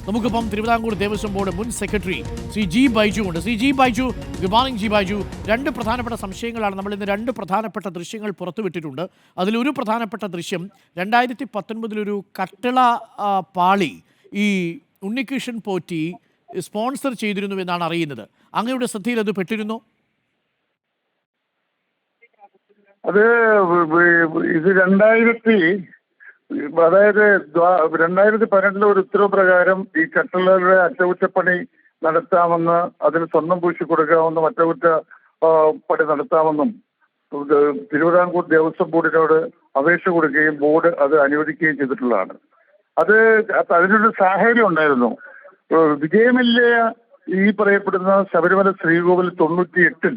നമുക്കിപ്പം തിരുവിതാംകൂർ ദേവസ്വം ബോർഡ് മുൻ secretary Shri G Baiju ഉണ്ട്. Shri G Baiju, good morning G Baiju. രണ്ട് പ്രധാനപ്പെട്ട സംശയങ്ങളാണ്. നമ്മൾ ഇന്ന് രണ്ട് പ്രധാനപ്പെട്ട ദൃശ്യങ്ങൾ പുറത്തുവിട്ടിട്ടുണ്ട്. അതിലൊരു പ്രധാനപ്പെട്ട ദൃശ്യം 2019 കട്ടിള പാളി ഈ ഉണ്ണികൃഷ്ണൻ പോറ്റി സ്പോൺസർ ചെയ്തിരുന്നു എന്നാണ് അറിയുന്നത്. അങ്ങയുടെ ശ്രദ്ധയിൽ അത് പെട്ടിരുന്നോ? അത് ഇത് 2018 ഒരു ഉത്തരവ് പ്രകാരം ഈ കട്ടിളയുടെ അറ്റകുറ്റപ്പണി നടത്താമെന്ന്, അതിന് സ്വർണം പൂശി കൊടുക്കാമെന്നും അറ്റകുറ്റപ്പണി നടത്താമെന്നും തിരുവിതാംകൂർ ദേവസ്വം ബോർഡിനോട് അപേക്ഷ കൊടുക്കുകയും ബോർഡ് അത് അനുവദിക്കുകയും ചെയ്തിട്ടുള്ളതാണ്. അതിനൊരു സാഹചര്യം ഉണ്ടായിരുന്നു. വിജയമല്യ ഈ പറയപ്പെടുന്ന ശബരിമല ശ്രീകോവിൽ 98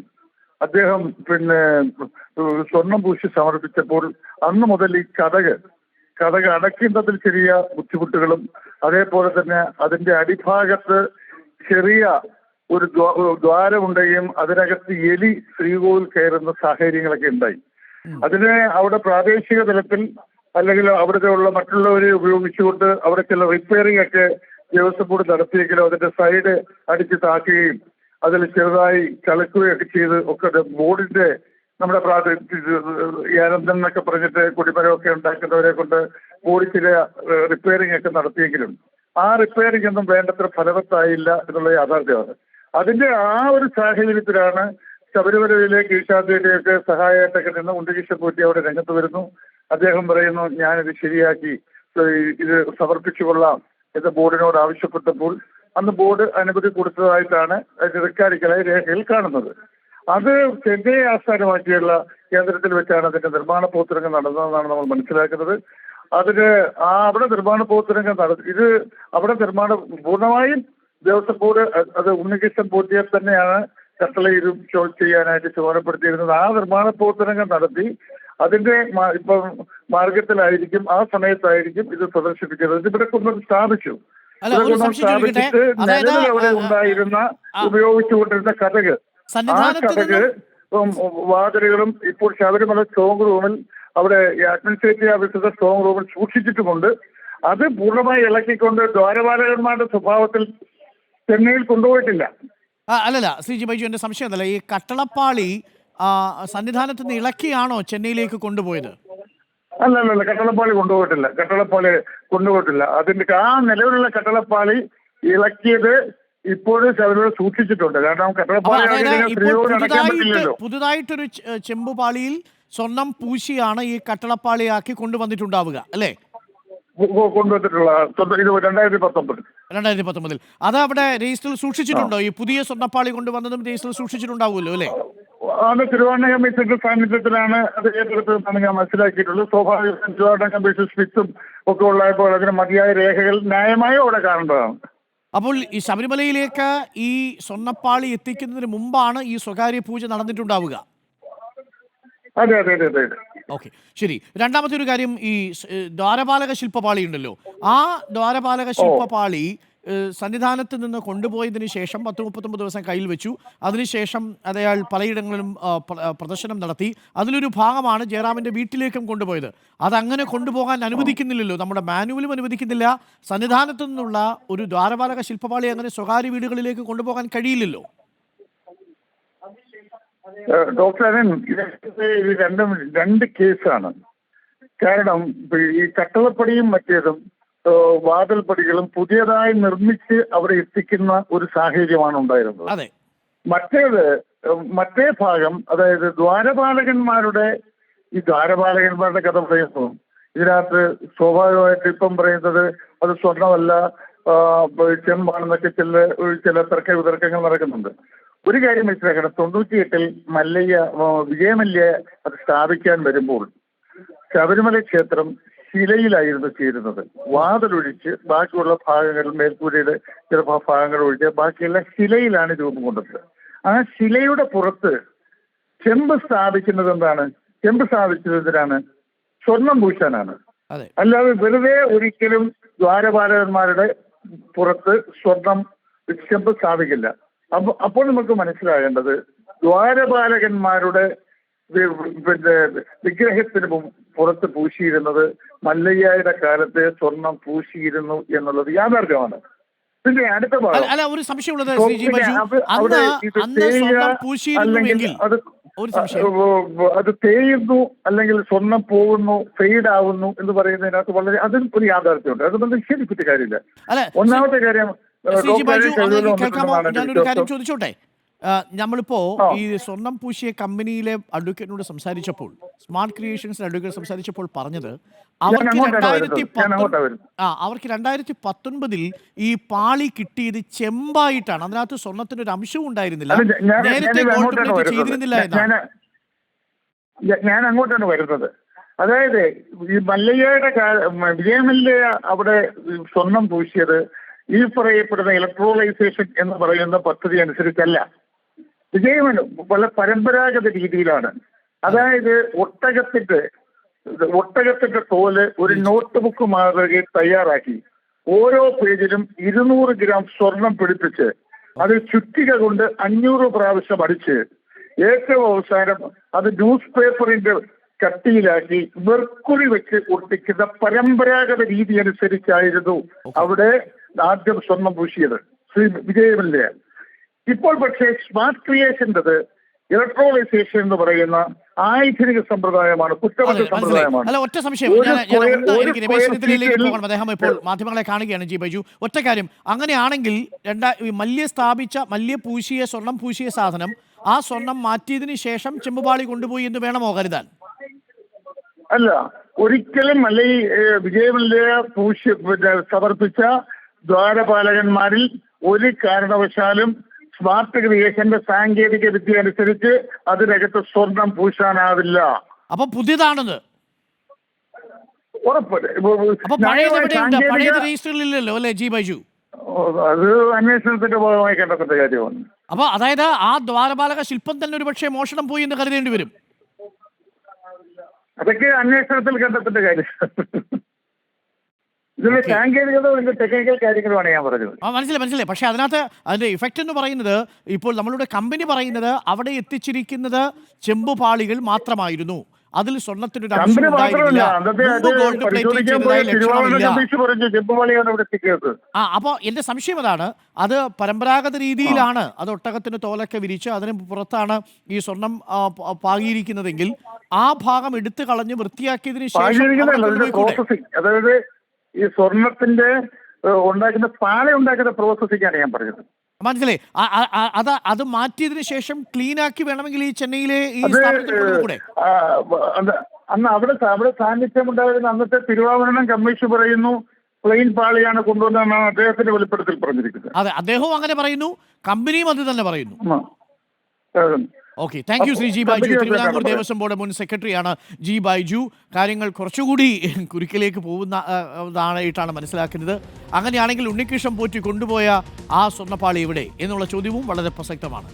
അദ്ദേഹം സ്വർണം പൂശി സമർപ്പിച്ചപ്പോൾ അന്ന് മുതൽ ഈ കഥക് അടയ്ക്കുന്നതിൽ ചെറിയ ബുദ്ധിമുട്ടുകളും, അതേപോലെ തന്നെ അതിന്റെ അടിഭാഗത്ത് ചെറിയ ഒരു ദ്വാരമുണ്ടെങ്കിലും അതിനകത്ത് എലി ശ്രീകോവിൽ കയറുന്ന സാഹചര്യങ്ങളൊക്കെ ഉണ്ടായി. അതിനെ അവിടെ പ്രാദേശിക തലത്തിൽ അല്ലെങ്കിൽ അവിടുത്തെ മറ്റുള്ളവരെ ഉപയോഗിച്ചുകൊണ്ട് അവിടെ ചില റിപ്പയറിംഗ് ഒക്കെ ദേവസ്വം ബോർഡ് നടത്തിയെങ്കിലും അതിന്റെ സൈഡ് അടിച്ച് താക്കുകയും അതിൽ ചെറുതായി ചലക്കുകയൊക്കെ ചെയ്ത് ഒക്കെ ബോർഡിന്റെ നമ്മുടെ യാനന്ദൻ എന്നൊക്കെ പറഞ്ഞിട്ട് കൊടിമരമൊക്കെ ഉണ്ടാക്കുന്നവരെ കൊണ്ട് ബോർഡ് ചില റിപ്പയറിംഗ് ഒക്കെ നടത്തിയെങ്കിലും ആ റിപ്പയറിംഗ് ഒന്നും വേണ്ടത്ര ഫലവത്തായില്ല എന്നുള്ള യാഥാർത്ഥ്യമാണ്. അതിന്റെ ആ ഒരു സാഹചര്യത്തിലാണ് ശബരിമലയിലെ കീഴ്ശാന്തിയുടെയൊക്കെ സഹായമായിട്ടൊക്കെ നിന്ന് ഉണ്ണികൃഷ്ണൻ പോറ്റി അവിടെ രംഗത്ത് വരുന്നു. അദ്ദേഹം പറയുന്നു, ഞാനിത് ശരിയാക്കി ഇത് സമർപ്പിച്ചു കൊള്ളാം എന്ന് ബോർഡിനോട് ആവശ്യപ്പെട്ടപ്പോൾ അന്ന് ബോർഡ് അനുമതി കൊടുത്തതായിട്ടാണ് റെക്കാർഡിക്കലായി രേഖയിൽ കാണുന്നത്. അത് ചെന്നൈ ആസ്ഥാനമാക്കിയുള്ള കേന്ദ്രത്തിൽ വെച്ചാണ് അതിന്റെ നിർമ്മാണ പ്രവർത്തനങ്ങൾ നടന്നതെന്നാണ് നമ്മൾ മനസ്സിലാക്കുന്നത്. അതിന് അവിടെ നിർമ്മാണ പ്രവർത്തനങ്ങൾ ഇത് അവിടെ പൂർണ്ണമായും ദേവസ്വം ബോർഡ് അത് ഉണ്ണികൃഷ്ണൻ പോറ്റിയെ തന്നെയാണ് കട്ടളയിലും ചെയ്യാനായിട്ട് ചുമതലപ്പെടുത്തിയിരുന്നത്. ആ നിർമ്മാണ പ്രവർത്തനങ്ങൾ നടത്തി അതിന്റെ ഇപ്പം മാർഗത്തിലായിരിക്കും, ആ സമയത്തായിരിക്കും ഇത് പ്രദർശിപ്പിച്ചത്. ഇതിവിടെ കൊണ്ടുവന്ന് സ്ഥാപിച്ചു. സ്ഥാപിച്ചിട്ട് നിലവിൽ അവിടെ ഉണ്ടായിരുന്ന ഉപയോഗിച്ചുകൊണ്ടിരുന്ന കഥക്, ആ കഥക് വാതിലുകളും ഇപ്പോൾ ശബരിമല സ്ട്രോങ് റൂമിൽ അവിടെ അഡ്മിനിസ്ട്രേറ്റീവ് ഓഫീസറുടെ സ്ട്രോങ് റൂമിൽ സൂക്ഷിച്ചിട്ടുമുണ്ട്. അത് പൂർണ്ണമായി ഇളക്കിക്കൊണ്ട് ദ്വാരപാലകന്മാരുടെ സ്വഭാവത്തിൽ ചെന്നൈയിൽ കൊണ്ടുപോയിട്ടില്ല. അല്ലല്ല ശ്രീ ജി ബൈജു, എന്റെ സംശയം അതല്ല, ഈ കട്ടളപ്പാളി സന്നിധാനത്ത് നിന്ന് ഇളക്കിയാണോ ചെന്നൈയിലേക്ക് കൊണ്ടുപോയത്? അല്ലല്ല, കട്ടളപ്പാളി കൊണ്ടുപോയിട്ടില്ല. അതിന്റെ ആ നിലവിലുള്ള കട്ടളപ്പാളി ഇളക്കിയത് ഇപ്പോഴും ശബരിമല സൂക്ഷിച്ചിട്ടുണ്ട്. കാരണം കട്ടളപ്പാളി പുതുതായിട്ടൊരു ചെമ്പുപാളിയിൽ സ്വർണം പൂശിയാണ് ഈ കട്ടളപ്പാളിയാക്കി കൊണ്ടുവന്നിട്ടുണ്ടാവുക അല്ലേ? കൊണ്ടുവന്നിട്ടുള്ള 2019 അത് അവിടെ രജിസ്റ്ററിൽ സൂക്ഷിച്ചിട്ടുണ്ടോ? ഈ പുതിയ സ്വർണ്ണപ്പാളി കൊണ്ടുവന്നതും രജിസ്റ്ററിൽ സൂക്ഷിച്ചിട്ടുണ്ടാവുമല്ലോ അല്ലേ? അത് തിരുവണ്ണ കമ്മീഷന്റെ സാന്നിധ്യത്തിലാണ് അത് ഏറ്റെടുത്തതെന്നാണ് ഞാൻ മനസ്സിലാക്കിയിട്ടുള്ളത്. സ്വാഭാവികമായും തിരുവണ്ണ കമ്മീഷൻ സ്പിച്ചും ഒക്കെ ഉള്ളപ്പോൾ അതിന് മതിയായ രേഖകൾ ന്യായമായും അവിടെ കാണേണ്ടതാണ്. അപ്പോൾ ഈ ശബരിമലയിലേക്ക് ഈ സ്വർണ്ണപ്പാളി എത്തിക്കുന്നതിന് മുമ്പാണ് ഈ സ്വകാര്യ പൂജ നടന്നിട്ടുണ്ടാവുക? അതെ. ഓക്കെ, ശരി. രണ്ടാമത്തെ ഒരു കാര്യം, ഈ ദ്വാരപാലക ശില്പപാളി ഉണ്ടല്ലോ, ആ ദ്വാരപാലക ശില്പപാളി സന്നിധാനത്ത് നിന്ന് കൊണ്ടുപോയതിനു ശേഷം 10-39 ദിവസം കയ്യിൽ വെച്ചു. അതിനുശേഷം അയാൾ പലയിടങ്ങളിലും പ്രദർശനം നടത്തി. അതിലൊരു ഭാഗമാണ് ജയറാമിന്റെ വീട്ടിലേക്കും കൊണ്ടുപോയത്. അതങ്ങനെ കൊണ്ടുപോകാൻ അനുവദിക്കുന്നില്ലല്ലോ, നമ്മുടെ മാനുവലും അനുവദിക്കുന്നില്ല. സന്നിധാനത്തു നിന്നുള്ള ഒരു ദ്വാരപാലക ശില്പപാളി അങ്ങനെ സ്വകാര്യ വീടുകളിലേക്ക് കൊണ്ടുപോകാൻ കഴിയില്ലല്ലോ. ഡോക്ടർ അരുൺ, ഇത് രണ്ട് കേസാണ്. കാരണം ഈ കട്ടളപ്പടിയും മറ്റേതും വാതിൽപ്പടികളും പുതിയതായി നിർമ്മിച്ച് അവിടെ എത്തിക്കുന്ന ഒരു സാഹചര്യമാണ് ഉണ്ടായിരുന്നത്. മറ്റേ ഭാഗം, അതായത് ദ്വാരപാലകന്മാരുടെ കഥ പറയുന്നു. ഇതിനകത്ത് സ്വാഭാവികമായിട്ട് ഇപ്പം പറയുന്നത് അത് സ്വർണ്ണമല്ല ചെമ്പാണെന്നൊക്കെ ചില തർക്കങ്ങൾ നടക്കുന്നുണ്ട്. ഒരു കാര്യം മനസ്സിലാക്കണം, 98 വിജയമല്യ അത് സ്ഥാപിക്കാൻ വരുമ്പോൾ ശബരിമല ക്ഷേത്രം ശിലയിലായിരുന്നു ചേരുന്നത്. വാതിലൊഴിച്ച് ബാക്കിയുള്ള ഭാഗങ്ങൾ, മേൽക്കൂരയുടെ ചില ഭാഗങ്ങൾ ഒഴിച്ച് ബാക്കിയെല്ലാം ശിലയിലാണ് രൂപം കൊണ്ടത്. ആ ശിലയുടെ പുറത്ത് ചെമ്പ് സ്ഥാപിക്കുന്നതിനാണ്. സ്വർണം പൂശാനാണ്. അല്ലാതെ വെറുതെ ഒരിക്കലും ദ്വാരപാലകന്മാരുടെ പുറത്ത് ചെമ്പ് സ്ഥാപിക്കില്ല. അപ്പോൾ നമുക്ക് മനസ്സിലാകേണ്ടത് ദ്വാരപാലകന്മാരുടെ വിഗ്രഹത്തിന് പുറത്ത് പൂശിയിരുന്നത് മല്ലയ്യയുടെ കാലത്തെ സ്വർണം പൂശിയിരുന്നു എന്നുള്ളത് യാഥാർത്ഥ്യമാണ്. പിന്നെ അടുത്ത ഭാഗം അല്ല ഒരു സംശയമുള്ളത് ഓ, ശ്രീ ജി പിന്നെ ബൈജു, അവിടെ അന്ന് ഇത് അന്ന് തേയുക സ്വർണം പൂശിയിരുന്നുവെങ്കിൽ അല്ലെങ്കിൽ അത് ഒരു സംശയം അത് തേയുന്നു അല്ലെങ്കിൽ സ്വർണം പോകുന്നു ഫെയ്ഡ് ആവുന്നു എന്ന് പറയുന്നതിനകത്ത് വളരെ അതിൽ ഒരു യാഥാർത്ഥ്യമുണ്ട്. അത് നിഷേധിച്ചിട്ട് കാര്യമില്ല. അല്ല ഒന്നാമത്തെ കാര്യം ശ്രീ ജി ബൈജു, ഡോക്ടറെ അങ്ങ് കേൾക്കാമോ? വന്നിട്ടുണ്ടെന്നാണ് എന്റെ ഞാനൊരു കാര്യം വിശ്വാസം. ചോദിച്ചോട്ടെ. നമ്മളിപ്പോ ആ. ഈ സ്വർണം പൂശിയ കമ്പനിയിലെ അഡ്വക്കേറ്റിനോട് സംസാരിച്ചപ്പോൾ, സ്മാർട്ട് ക്രിയേഷൻസിന്റെ അഡ്വക്കേറ്റ് സംസാരിച്ചപ്പോൾ പറഞ്ഞത് അവർക്ക് അങ്ങോട്ടാണ് വരുന്നത്. അവർക്ക് 2019 ഈ പാളി കിട്ടിയത് ചെമ്പായിട്ടാണ്. അതിനകത്ത് സ്വർണത്തിന് ഒരു അംശവും ഉണ്ടായിരുന്നില്ല. അത് നേരത്തെ ഗോൾഡ് അങ്ങോട്ടാണ് പ്ലേറ്റ് വരുന്നത്. ചെയ്തിരുന്നില്ല എന്നാണ്. ഞാൻ അങ്ങോട്ടാണ് വരുന്നത്. അതായത് ഈ മല്ലയ്യയുടെ വിജയമല്യ അവിടെ സ്വർണം പൂശിയത് ഈ പറയപ്പെടുന്ന ഇലക്ട്രോളൈസേഷൻ എന്ന് പറയുന്ന പദ്ധതി അനുസരിച്ചല്ല. വിജയമന് വളരെ പരമ്പരാഗത രീതിയിലാണ്. അതായത് ഒട്ടകത്തിന്റെ തോല് ഒരു നോട്ട് ബുക്ക് മാതൃകയിൽ തയ്യാറാക്കി ഓരോ പേജിലും 200 ഗ്രാം സ്വർണം പിടിപ്പിച്ച് അത് ചുറ്റിക കൊണ്ട് 500 പ്രാവശ്യം അടിച്ച് ഏറ്റവും അവസാനം അത് ന്യൂസ് പേപ്പറിന്റെ കട്ടിയിലാക്കി മെർക്കുറി വെച്ച് ഒട്ടിക്കുന്ന പരമ്പരാഗത രീതി അനുസരിച്ചായിരുന്നു അവിടെ ആദ്യം സ്വർണം പൂശിയത് ശ്രീ വിജയമല്യ. ഇപ്പോൾ പക്ഷേ സ്മാർട്ട് ക്രിയേഷൻ്റെത് ഇലക്ട്രോളൈസേഷൻ എന്ന് പറയുന്ന ആധുനിക സമ്പ്രദായമാണ്, കുറ്റമറ്റ സമ്പ്രദായമാണ്. അല്ല, ഒറ്റ സംശയം. എനിക്ക് രമേശ് ചെന്നിത്തലയിലേക്ക് പോകണം. അദ്ദേഹം ഇപ്പോൾ മാധ്യമങ്ങളെ കാണുകയാണ്. ജി ബൈജു, ഒറ്റ കാര്യം, അങ്ങനെയാണെങ്കിൽ മല്യ പൂശിയ സ്വർണം പൂശിയ സാധനം ആ സ്വർണം മാറ്റിയതിനു ശേഷം ചെമ്പുപാളി കൊണ്ടുപോയി എന്ന് വേണമോ കരുതാൻ? അല്ല, ഒരിക്കലും അല്ല. ഈ വിജയമല്യ സമർപ്പിച്ച ദ്വാരപാലകന്മാരിൽ ഒരു കാരണവശാലും സ്മാർട്ട് ക്രിയേഷന്റെ സാങ്കേതിക വിദ്യ അനുസരിച്ച് അതിനകത്ത് സ്വർണം പൂശാനാവില്ല. അപ്പൊ പുതിയതാണത് ഉറപ്പല്ലേ? അപ്പൊ പഴയത് രജിസ്റ്ററിലില്ലല്ലോ അല്ലെ ജി ബൈജു? അത് അന്വേഷണത്തിന്റെ ഭാഗമായി കണ്ടെത്തേണ്ട കാര്യമാണ്. അപ്പൊ അതായത് ആ ദ്വാരപാലക ശില്പം തന്നെ ഒരു പക്ഷേ മോഷണം പോയി എന്ന് കരുതേണ്ടി വരും. അതൊക്കെ അന്വേഷണത്തിൽ കണ്ടെത്തേണ്ട കാര്യം. ഇതിന്റെ സാങ്കേതികത ടെക്നിക്കൽ കാര്യങ്ങളുമാണ് ഞാൻ പറഞ്ഞത്. മനസ്സിലായി. പക്ഷെ അതിനകത്ത് അതിന്റെ ഇഫക്റ്റ് എന്ന് പറയുന്നത്, ഇപ്പോൾ നമ്മളുടെ കമ്പനി പറയുന്നത് അവിടെ എത്തിച്ചിരിക്കുന്നത് ചെമ്പുപാളികൾ മാത്രമായിരുന്നു, അതിൽ സ്വർണത്തിനൊരു അംശം ഉണ്ടായിരുന്നില്ല. അപ്പൊ എന്റെ സംശയം അതാണ്, അത് പരമ്പരാഗത രീതിയിലാണ്, അത് ഒട്ടകത്തിന് തോലൊക്കെ വിരിച്ച് അതിന് പുറത്താണ് ഈ സ്വർണം പാകിയിരിക്കുന്നതെങ്കിൽ ആ ഭാഗം എടുത്തു കളഞ്ഞ് വൃത്തിയാക്കിയതിനു ശേഷം, അതായത് ഈ സ്വർണത്തിന്റെ ഉണ്ടാക്കുന്ന പാല ഉണ്ടാക്കുന്ന പ്രോസസ്സിംഗാണ് ഞാൻ പറഞ്ഞത്. മനസ്സിലായി. അത് മാറ്റിയതിനു ശേഷം ക്ലീൻ ആക്കി വേണമെങ്കിൽ ഈ ചെന്നൈയിലെ ഈ കൂടെ അന്ന് അവിടെ സാന്നിധ്യം ഉണ്ടായിരുന്ന അന്നത്തെ തിരുവാഭരണം കമ്മീഷൻ പറയുന്നു പ്ലെയിൻ പാളിയാണ് കൊണ്ടുവന്നാണ് അദ്ദേഹത്തിന്റെ വെളിപ്പെടുത്തൽ പറഞ്ഞിരിക്കുന്നത്. അതെ, അദ്ദേഹവും അങ്ങനെ പറയുന്നു, കമ്പനിയും അത് തന്നെ പറയുന്നു. Okay, thank you Shri G Baiju. Thiruvithamkoor Devaswom board മുൻ സെക്രട്ടറിയാണ് ജി ബൈജു. കാര്യങ്ങൾ കുറച്ചുകൂടി കുരുക്കിലേക്ക് പോകുന്നതായിട്ടാണ് മനസ്സിലാക്കുന്നത്. അങ്ങനെയാണെങ്കിൽ ഉണ്ണികൃഷ്ണൻ പോറ്റി കൊണ്ടുപോയ ആ സ്വർണ്ണപ്പാളി എവിടെ എന്നുള്ള ചോദ്യവും വളരെ പ്രസക്തമാണ്.